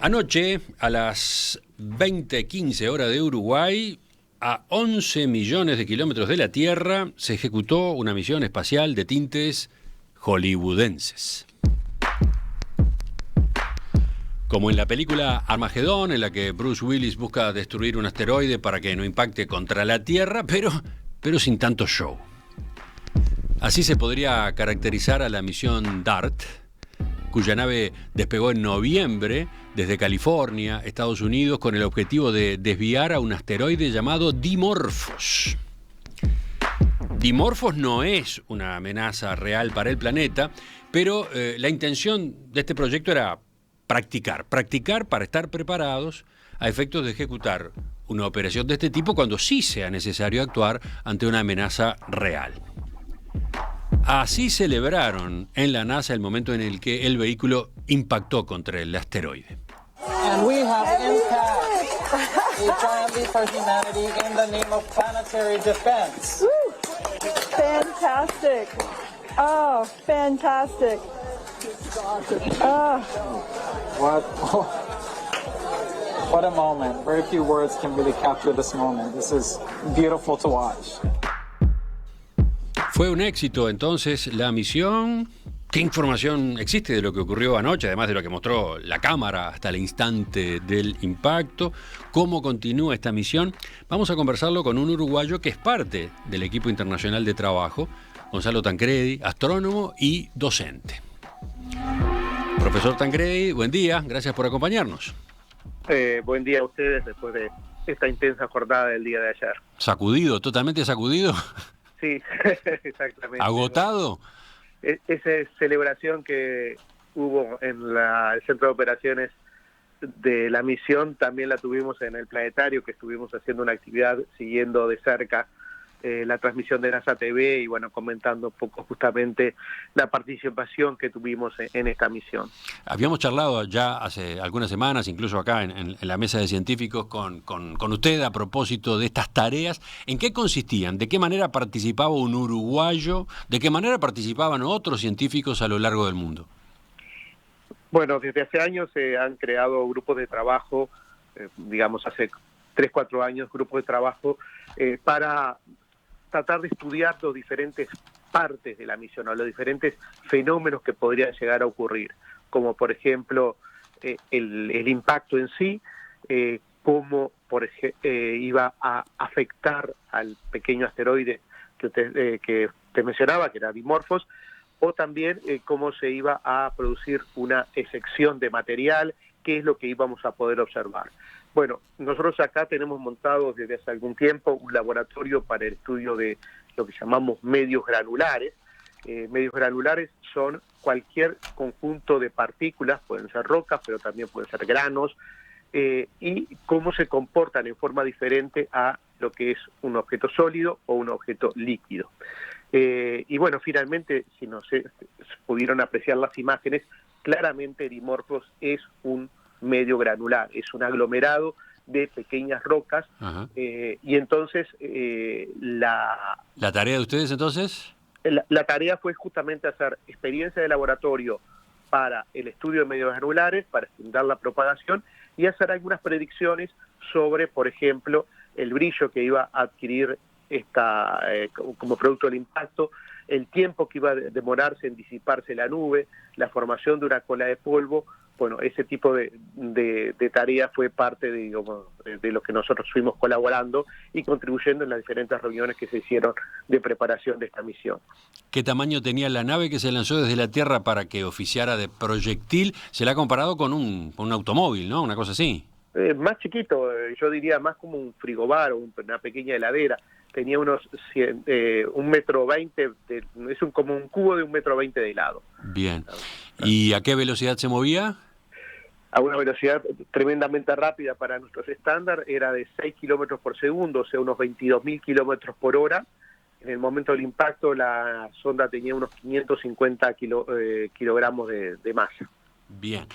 Anoche, a las 20:15 horas de Uruguay, a 11 millones de kilómetros de la Tierra, se ejecutó una misión espacial de tintes hollywoodenses. Como en la película Armagedón, en la que Bruce Willis busca destruir un asteroide para que no impacte contra la Tierra, pero sin tanto show. Así se podría caracterizar a la misión DART, cuya nave despegó en noviembre desde California, Estados Unidos, con el objetivo de desviar a un asteroide llamado Dimorphos. Dimorphos no es una amenaza real para el planeta, pero la intención de este proyecto era practicar para estar preparados a efectos de ejecutar una operación de este tipo cuando sí sea necesario actuar ante una amenaza real. Así celebraron en la NASA el momento en el que el vehículo impactó contra el asteroide. And we have impact equality for humanity in the name of planetary defense. Fantastic. Oh, fantastic. Oh. What a moment. Very few words can really capture this moment. This is beautiful to watch. Fue un éxito entonces la misión. ¿Qué información existe de lo que ocurrió anoche, además de lo que mostró la cámara hasta el instante del impacto? ¿Cómo continúa esta misión? Vamos a conversarlo con un uruguayo que es parte del equipo internacional de trabajo, Gonzalo Tancredi, astrónomo y docente. Profesor Tancredi, buen día, gracias por acompañarnos. Buen día a ustedes después de esta intensa jornada del día de ayer. ¿Sacudido, totalmente sacudido? Sí, exactamente. ¿Agotado? Esa celebración que hubo en el centro de operaciones de la misión también la tuvimos en el planetario, que estuvimos haciendo una actividad siguiendo de cerca la transmisión de NASA TV y bueno, comentando un poco justamente la participación que tuvimos en esta misión. Habíamos charlado ya hace algunas semanas, incluso acá en la mesa de científicos, con usted a propósito de estas tareas. ¿En qué consistían? ¿De qué manera participaba un uruguayo? ¿De qué manera participaban otros científicos a lo largo del mundo? Bueno, desde hace años se han creado grupos de trabajo, digamos hace 3-4 años, grupos de trabajo para tratar de estudiar las diferentes partes de la misión o los diferentes fenómenos que podrían llegar a ocurrir, como por ejemplo el impacto en sí, cómo iba a afectar al pequeño asteroide que usted mencionaba, que era Dimorphos, o también cómo se iba a producir una exección de material, qué es lo que íbamos a poder observar. Bueno, nosotros acá tenemos montado desde hace algún tiempo un laboratorio para el estudio de lo que llamamos medios granulares. Medios granulares son cualquier conjunto de partículas, pueden ser rocas, pero también pueden ser granos, y cómo se comportan en forma diferente a lo que es un objeto sólido o un objeto líquido. Y bueno, finalmente, si no se pudieron apreciar las imágenes, claramente Dimorphos es un medio granular, es un aglomerado de pequeñas rocas, y entonces ¿La tarea de ustedes entonces? La tarea fue justamente hacer experiencia de laboratorio para el estudio de medios granulares, para estudiar la propagación y hacer algunas predicciones sobre, por ejemplo, el brillo que iba a adquirir como producto del impacto, el tiempo que iba a demorarse en disiparse la nube, la formación de una cola de polvo. Bueno, ese tipo de tarea fue parte de lo que nosotros fuimos colaborando y contribuyendo en las diferentes reuniones que se hicieron de preparación de esta misión. ¿Qué tamaño tenía la nave que se lanzó desde la Tierra para que oficiara de proyectil? Se la ha comparado con un automóvil, ¿no? Una cosa así. Más chiquito, yo diría más como un frigobar o una pequeña heladera. Tenía unos 1,20 m, como un cubo de 1,20 m de helado. Bien. ¿Y a qué velocidad se movía? A una velocidad tremendamente rápida para nuestros estándares, era de 6 kilómetros por segundo, o sea, unos 22.000 kilómetros por hora. En el momento del impacto, la sonda tenía unos 550 kilogramos de masa. Bien.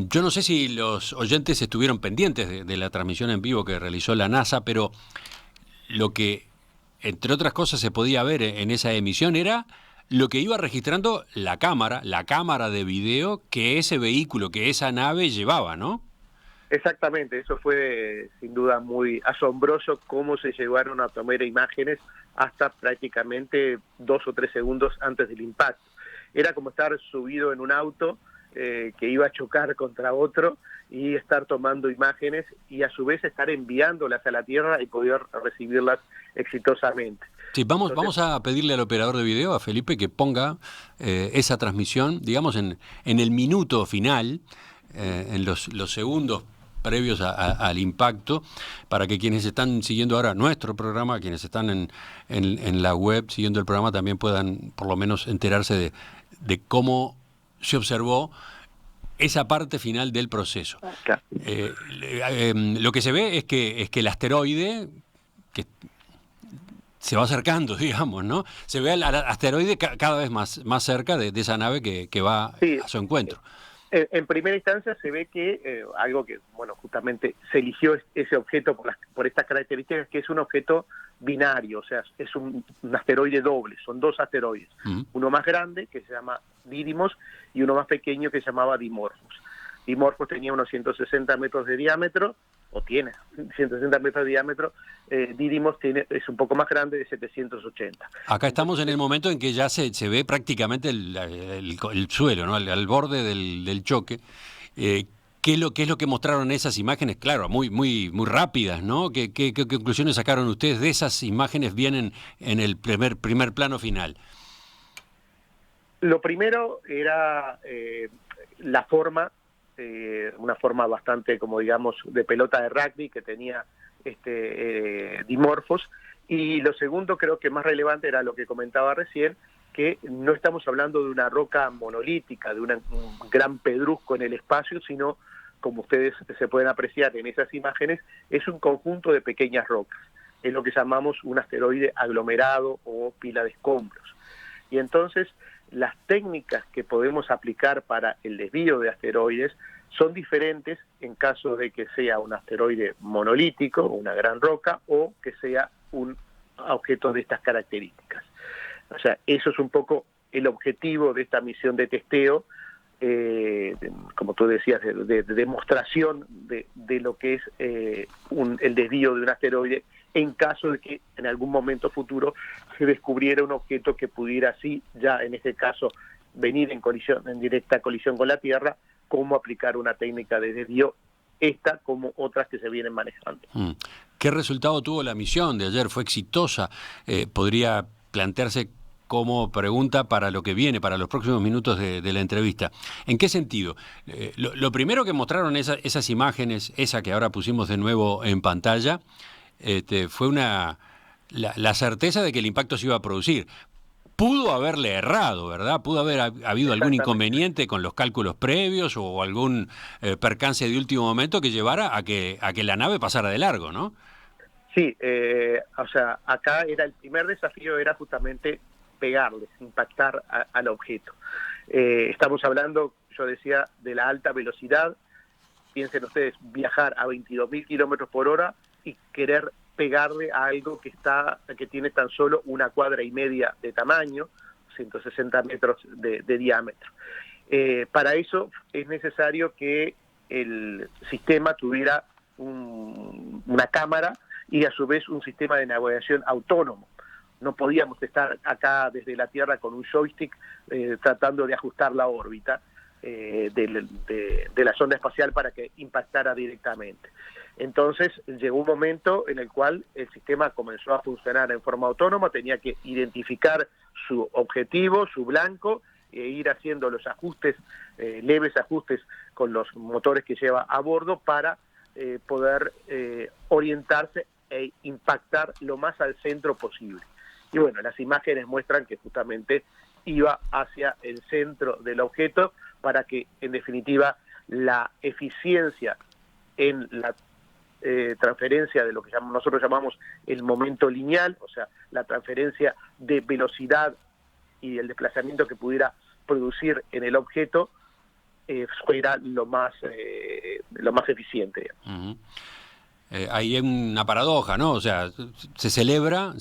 Yo no sé si los oyentes estuvieron pendientes de la transmisión en vivo que realizó la NASA, pero lo que, entre otras cosas, se podía ver en esa emisión era lo que iba registrando la cámara de video que ese vehículo, que esa nave llevaba, ¿no? Exactamente, eso fue sin duda muy asombroso cómo se llegaron a tomar imágenes hasta prácticamente 2 o 3 segundos antes del impacto. Era como estar subido en un auto que iba a chocar contra otro y estar tomando imágenes y a su vez estar enviándolas a la Tierra y poder recibirlas exitosamente. Sí, vamos a pedirle al operador de video, a Felipe, que ponga esa transmisión, digamos, en el minuto final, en los segundos previos al impacto, para que quienes están siguiendo ahora nuestro programa, quienes están en la web siguiendo el programa, también puedan por lo menos enterarse de cómo se observó esa parte final del proceso. Claro. Lo que se ve es que el asteroide, que se va acercando, digamos, ¿no? Se ve al asteroide cada vez más cerca de esa nave que va a su encuentro. En primera instancia se ve que algo que, bueno, justamente se eligió ese objeto por estas características, que es un objeto binario, o sea, es un asteroide doble, son 2 asteroides, uno más grande que se llama Didymos y uno más pequeño que se llamaba Dimorphos. Dimorphos tenía unos 160 metros de diámetro, o tiene 160 metros de diámetro, Didymos es un poco más grande, de 780. Acá estamos en el momento en que ya se ve prácticamente el suelo, ¿no? Al borde del choque. ¿Qué es lo que mostraron esas imágenes? Claro, muy rápidas, ¿no? ¿Qué conclusiones sacaron ustedes de esas imágenes vienen en el primer plano final? Lo primero era la forma, una forma bastante, como digamos, de pelota de rugby que tenía Dimorphos, y lo segundo, creo que más relevante, era lo que comentaba recién, que no estamos hablando de una roca monolítica, de un gran pedrusco en el espacio, sino, como ustedes se pueden apreciar en esas imágenes, es un conjunto de pequeñas rocas. Es lo que llamamos un asteroide aglomerado o pila de escombros. Y entonces, las técnicas que podemos aplicar para el desvío de asteroides son diferentes en caso de que sea un asteroide monolítico, una gran roca, o que sea un objeto de estas características. O sea, eso es un poco el objetivo de esta misión de testeo, como tú decías, de demostración de lo que es el desvío de un asteroide, en caso de que en algún momento futuro se descubriera un objeto que pudiera así, ya en este caso, venir en directa colisión con la Tierra, cómo aplicar una técnica de desvío, esta como otras que se vienen manejando. ¿Qué resultado tuvo la misión de ayer? ¿Fue exitosa? Podría plantearse como pregunta para lo que viene, para los próximos minutos de la entrevista. ¿En qué sentido? Lo primero que mostraron esas imágenes, esa que ahora pusimos de nuevo en pantalla, fue la certeza de que el impacto se iba a producir. Pudo haberle errado, ¿verdad? Pudo haber habido algún inconveniente con los cálculos previos o algún percance de último momento que llevara a que la nave pasara de largo, ¿no? Sí, o sea, acá el primer desafío era justamente pegarles, impactar al objeto. Estamos hablando, yo decía, de la alta velocidad. Piensen ustedes, viajar a 22.000 kilómetros por hora y querer pegarle a algo que tiene tan solo 1,5 cuadras de tamaño, 160 metros de diámetro. Para eso es necesario que el sistema tuviera una cámara y a su vez un sistema de navegación autónomo. No podíamos estar acá desde la Tierra con un joystick tratando de ajustar la órbita de la sonda espacial para que impactara directamente. Entonces llegó un momento en el cual el sistema comenzó a funcionar en forma autónoma, tenía que identificar su objetivo, su blanco, e ir haciendo los ajustes, leves ajustes con los motores que lleva a bordo para poder orientarse e impactar lo más al centro posible. Y bueno, las imágenes muestran que justamente iba hacia el centro del objeto para que, en definitiva, la eficiencia en la transferencia de lo que nosotros llamamos el momento lineal, o sea, la transferencia de velocidad y el desplazamiento que pudiera producir en el objeto, fuera lo más eficiente. Uh-huh. Ahí hay una paradoja, ¿no? O sea, se celebra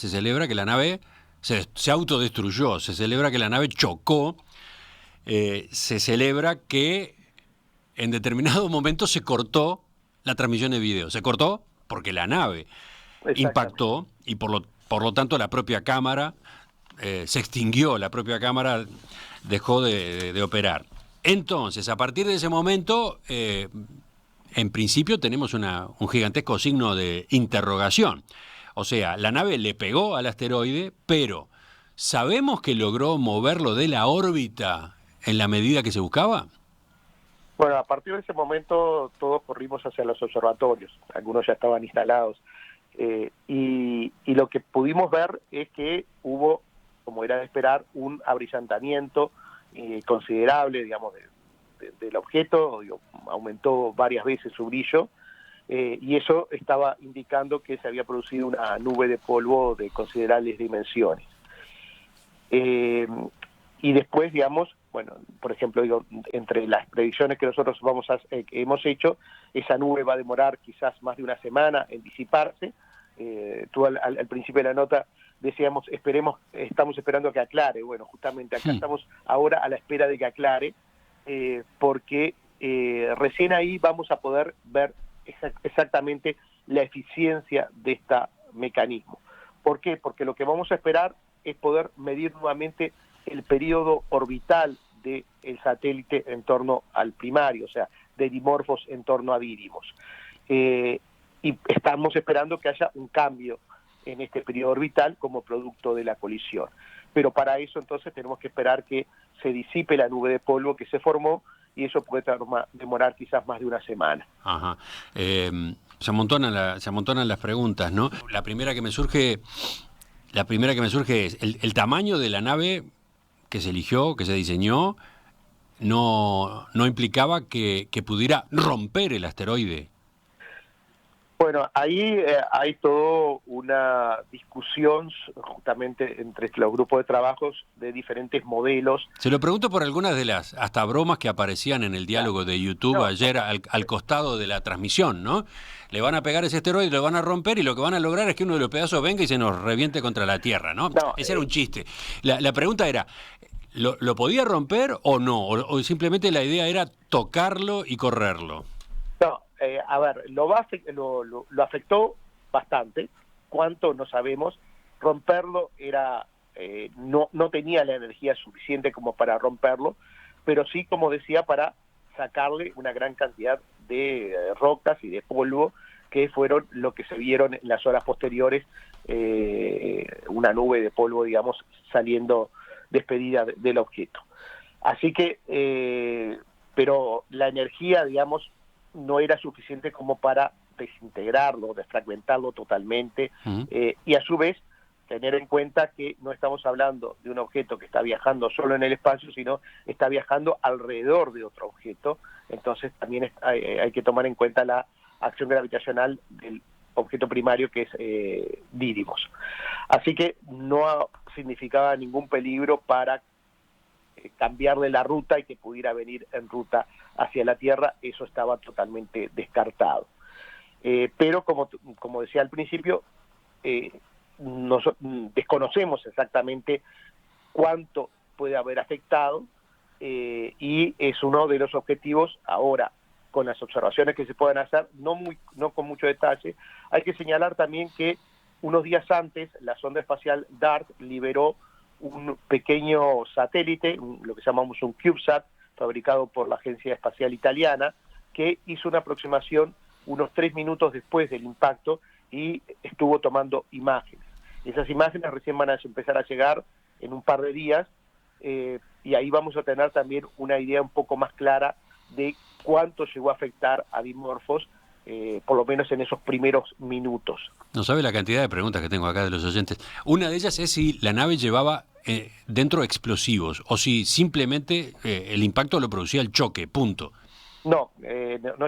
que la nave se autodestruyó, se celebra que la nave chocó, se celebra que en determinado momento se cortó la transmisión de video. Se cortó porque la nave impactó y por lo tanto la propia cámara se extinguió, la propia cámara dejó de operar. Entonces, a partir de ese momento, en principio tenemos un gigantesco signo de interrogación. O sea, la nave le pegó al asteroide, pero ¿sabemos que logró moverlo de la órbita en la medida que se buscaba? Bueno, a partir de ese momento todos corrimos hacia los observatorios, algunos ya estaban instalados, y lo que pudimos ver es que hubo, como era de esperar, un abrillantamiento considerable, digamos, del objeto, aumentó varias veces su brillo, y eso estaba indicando que se había producido una nube de polvo de considerables dimensiones. Y después, digamos, bueno, por ejemplo, entre las predicciones que nosotros hemos hecho, esa nube va a demorar quizás más de una semana en disiparse. Tú al principio de la nota decíamos, estamos esperando que aclare. Bueno, justamente acá estamos ahora a la espera de que aclare, porque recién ahí vamos a poder ver exactamente la eficiencia de este mecanismo. ¿Por qué? Porque lo que vamos a esperar es poder medir nuevamente el periodo orbital del satélite en torno al primario, o sea, de Dimorphos en torno a Didymos. Y estamos esperando que haya un cambio en este periodo orbital como producto de la colisión. Pero para eso entonces tenemos que esperar que se disipe la nube de polvo que se formó, y eso puede demorar quizás más de una semana. Ajá. Se amontonan las preguntas, ¿no? La primera que me surge es el tamaño de la nave que se eligió, que se diseñó, no implicaba que pudiera romper el asteroide. Bueno, ahí hay toda una discusión justamente entre los grupos de trabajos de diferentes modelos. Se lo pregunto por algunas de las hasta bromas que aparecían en el diálogo de YouTube ayer al costado de la transmisión, ¿no? Le van a pegar ese asteroide, lo van a romper y lo que van a lograr es que uno de los pedazos venga y se nos reviente contra la Tierra, ¿no? Ese era un chiste. La pregunta era, ¿lo podía romper o no? ¿O simplemente la idea era tocarlo y correrlo? No, a ver, lo afectó bastante. ¿Cuánto? No sabemos. Romperlo era no tenía la energía suficiente como para romperlo, pero sí, como decía, para sacarle una gran cantidad de rocas y de polvo, que fueron lo que se vieron en las horas posteriores, una nube de polvo, digamos, saliendo despedida del objeto. Así que, pero la energía, digamos, no era suficiente como para desintegrarlo, desfragmentarlo totalmente, y a su vez tener en cuenta que no estamos hablando de un objeto que está viajando solo en el espacio, sino está viajando alrededor de otro objeto. Entonces también hay que tomar en cuenta la acción gravitacional del objeto primario, que es Didymos. Así que no significaba ningún peligro para cambiarle la ruta y que pudiera venir en ruta hacia la Tierra. Eso estaba totalmente descartado. Pero como decía al principio, desconocemos exactamente cuánto puede haber afectado, y es uno de los objetivos ahora, con las observaciones que se pueden hacer, no con mucho detalle. Hay que señalar también que unos días antes la sonda espacial DART liberó un pequeño satélite, lo que llamamos un CubeSat, fabricado por la Agencia Espacial Italiana, que hizo una aproximación unos 3 minutos después del impacto y estuvo tomando imágenes. Esas imágenes recién van a empezar a llegar en un par de días, y ahí vamos a tener también una idea un poco más clara de cuánto llegó a afectar a Dimorphos, por lo menos en esos primeros minutos. No sabe la cantidad de preguntas que tengo acá de los oyentes. Una de ellas es si la nave llevaba dentro explosivos o si simplemente el impacto lo producía el choque, punto. No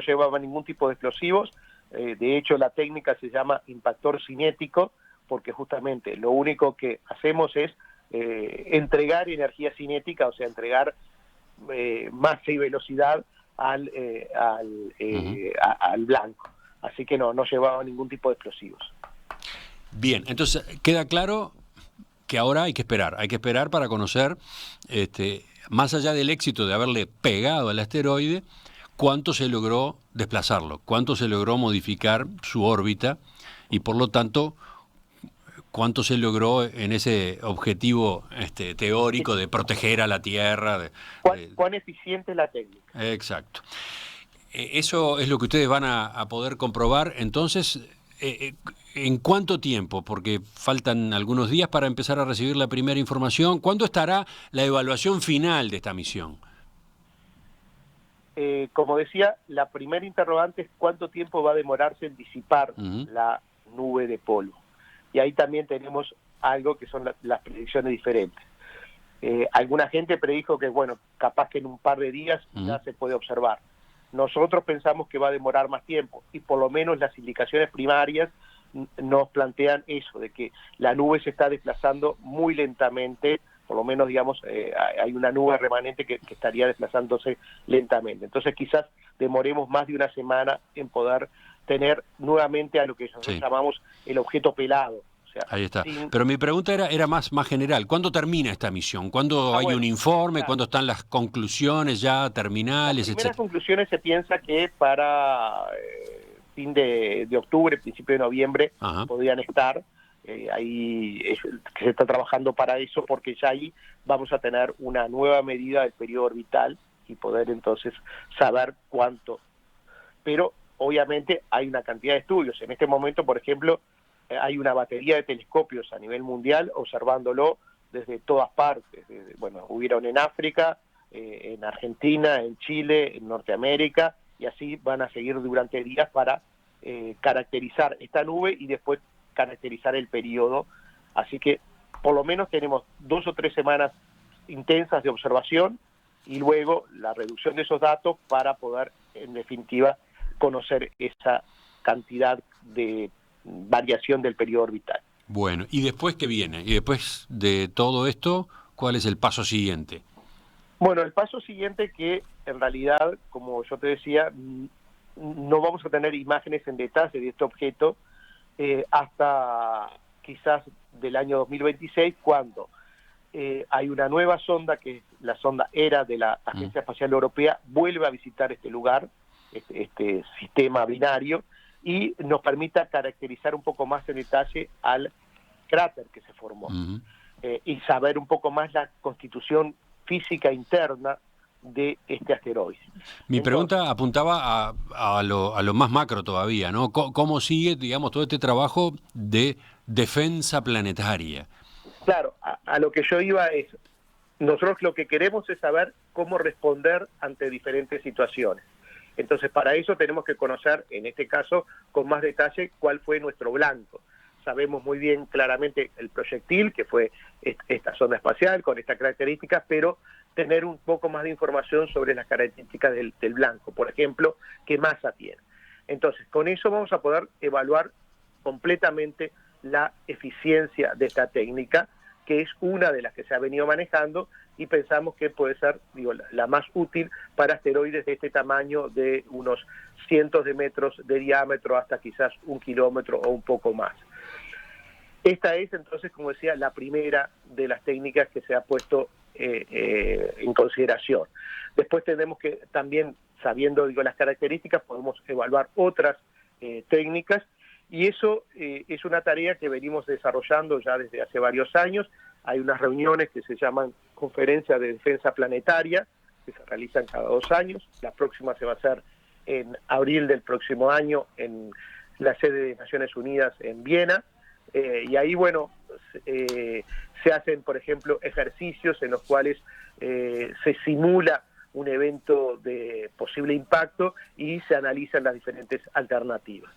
llevaba ningún tipo de explosivos. De hecho, la técnica se llama impactor cinético, porque justamente lo único que hacemos es entregar energía cinética, o sea, entregar masa y velocidad al blanco. Así que no llevaba ningún tipo de explosivos. Bien, entonces queda claro que ahora hay que esperar para conocer, más allá del éxito de haberle pegado al asteroide, cuánto se logró desplazarlo, cuánto se logró modificar su órbita y por lo tanto cuánto se logró en ese objetivo teórico de proteger a la Tierra. ¿Cuán eficiente es la técnica? Exacto. Eso es lo que ustedes van a poder comprobar. Entonces, ¿en cuánto tiempo? Porque faltan algunos días para empezar a recibir la primera información. ¿Cuándo estará la evaluación final de esta misión? Como decía, la primera interrogante es cuánto tiempo va a demorarse en disipar la nube de polvo. Y ahí también tenemos algo que son las predicciones diferentes. Alguna gente predijo que, bueno, capaz que en un par de días ya se puede observar. Nosotros pensamos que va a demorar más tiempo y por lo menos las indicaciones primarias nos plantean eso, de que la nube se está desplazando muy lentamente, por lo menos, digamos, hay una nube remanente que estaría desplazándose lentamente. Entonces quizás demoremos más de una semana en poder tener nuevamente a lo que nosotros llamamos el objeto pelado. O sea, ahí está. Pero mi pregunta era más general. ¿Cuándo termina esta misión? ¿Cuándo hay un informe? Claro. ¿Cuándo están las conclusiones ya terminales? Las primeras conclusiones se piensa que para fin de octubre, principio de noviembre, podrían estar. Ahí que se está trabajando para eso, porque ya ahí vamos a tener una nueva medida del periodo orbital y poder entonces saber cuánto. Pero obviamente hay una cantidad de estudios. En este momento, por ejemplo, hay una batería de telescopios a nivel mundial observándolo desde todas partes. Bueno, hubieron en África, en Argentina, en Chile, en Norteamérica, y así van a seguir durante días para caracterizar esta nube y después caracterizar el periodo. Así que por lo menos tenemos 2 o 3 semanas intensas de observación y luego la reducción de esos datos para poder, en definitiva, conocer esa cantidad de variación del periodo orbital. Bueno, ¿y después qué viene? ¿Y después de todo esto, cuál es el paso siguiente? Bueno, el paso siguiente, que en realidad, como yo te decía, no vamos a tener imágenes en detalle de este objeto hasta quizás del año 2026, cuando hay una nueva sonda, que es la sonda ERA de la Agencia Espacial Europea, vuelve a visitar este lugar, este sistema binario, y nos permita caracterizar un poco más en detalle al cráter que se formó, y saber un poco más la constitución física interna de este asteroide. Mi pregunta apuntaba a lo más macro todavía, ¿no? ¿Cómo sigue, digamos, todo este trabajo de defensa planetaria? Claro, a lo que yo iba es, nosotros lo que queremos es saber cómo responder ante diferentes situaciones. Entonces, para eso tenemos que conocer, en este caso, con más detalle, cuál fue nuestro blanco. Sabemos muy bien claramente el proyectil, que fue esta sonda espacial, con estas características, pero tener un poco más de información sobre las características del blanco. Por ejemplo, qué masa tiene. Entonces, con eso vamos a poder evaluar completamente la eficiencia de esta técnica, que es una de las que se ha venido manejando, y pensamos que puede ser, la más útil para asteroides de este tamaño, de unos cientos de metros de diámetro hasta quizás 1 kilómetro o un poco más. Esta es entonces, como decía, la primera de las técnicas que se ha puesto en consideración. Después tenemos que también, sabiendo las características, podemos evaluar otras técnicas, y eso es una tarea que venimos desarrollando ya desde hace varios años. Hay unas reuniones que se llaman Conferencia de Defensa Planetaria, que se realizan cada 2 años. La próxima se va a hacer en abril del próximo año en la sede de Naciones Unidas en Viena. Y ahí, bueno, se hacen, por ejemplo, ejercicios en los cuales se simula un evento de posible impacto y se analizan las diferentes alternativas.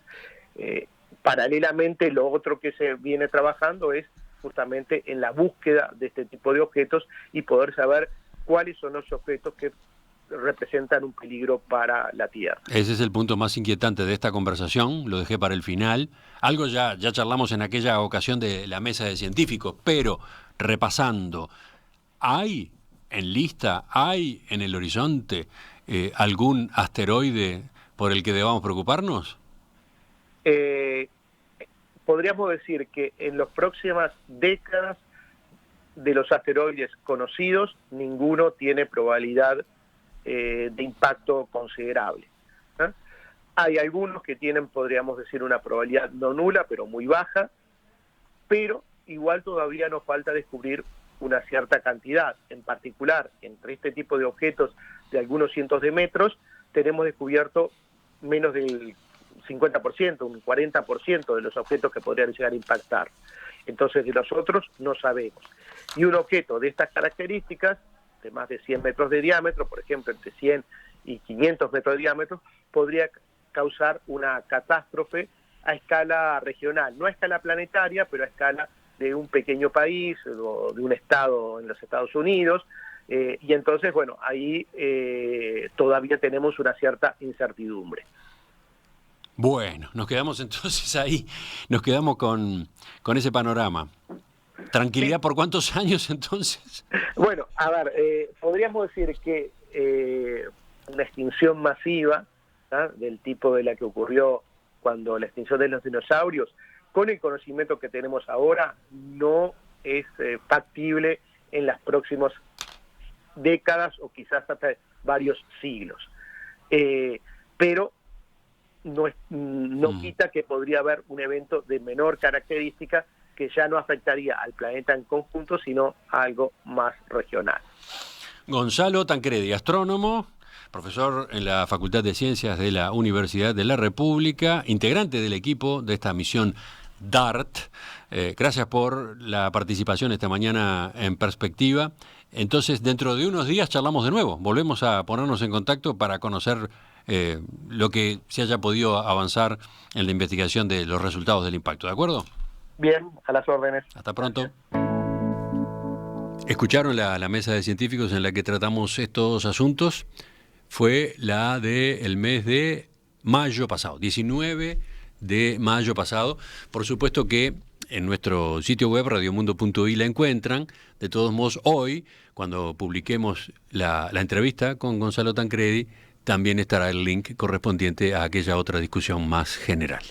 Paralelamente, lo otro que se viene trabajando es justamente en la búsqueda de este tipo de objetos y poder saber cuáles son los objetos que representan un peligro para la Tierra. Ese es el punto más inquietante de esta conversación, lo dejé para el final. Algo ya charlamos en aquella ocasión de la mesa de científicos, pero repasando, ¿hay en lista, hay en el horizonte algún asteroide por el que debamos preocuparnos? Podríamos decir que en las próximas décadas de los asteroides conocidos, ninguno tiene probabilidad de impacto considerable. Hay algunos que tienen, podríamos decir, una probabilidad no nula, pero muy baja, pero igual todavía nos falta descubrir una cierta cantidad. En particular, entre este tipo de objetos de algunos cientos de metros, tenemos descubierto menos del 50%, un 40% de los objetos que podrían llegar a impactar. Entonces, de los otros no sabemos. Y un objeto de estas características, de más de 100 metros de diámetro, por ejemplo, entre 100 y 500 metros de diámetro, podría causar una catástrofe a escala regional, no a escala planetaria, pero a escala de un pequeño país o de un estado en los Estados Unidos, y entonces, bueno, ahí todavía tenemos una cierta incertidumbre. Bueno, nos quedamos entonces ahí, nos quedamos con ese panorama. ¿Tranquilidad por cuántos años entonces? Bueno, a ver, podríamos decir que una extinción masiva, ¿ah?, del tipo de la que ocurrió cuando la extinción de los dinosaurios, con el conocimiento que tenemos ahora, no es factible en las próximas décadas o quizás hasta varios siglos. Pero no quita que podría haber un evento de menor característica que ya no afectaría al planeta en conjunto, sino a algo más regional. Gonzalo Tancredi, astrónomo, profesor en la Facultad de Ciencias de la Universidad de la República, integrante del equipo de esta misión DART. Gracias por la participación esta mañana en Perspectiva. Entonces, dentro de unos días charlamos de nuevo. Volvemos a ponernos en contacto para conocer lo que se haya podido avanzar en la investigación de los resultados del impacto. ¿De acuerdo? Bien, a las órdenes. Hasta pronto. Escucharon la mesa de científicos en la que tratamos estos asuntos. Fue la del mes de mayo pasado, 19 de mayo pasado. Por supuesto que en nuestro sitio web radiomundo.i la encuentran. De todos modos, hoy, cuando publiquemos la entrevista con Gonzalo Tancredi, también estará el link correspondiente a aquella otra discusión más general.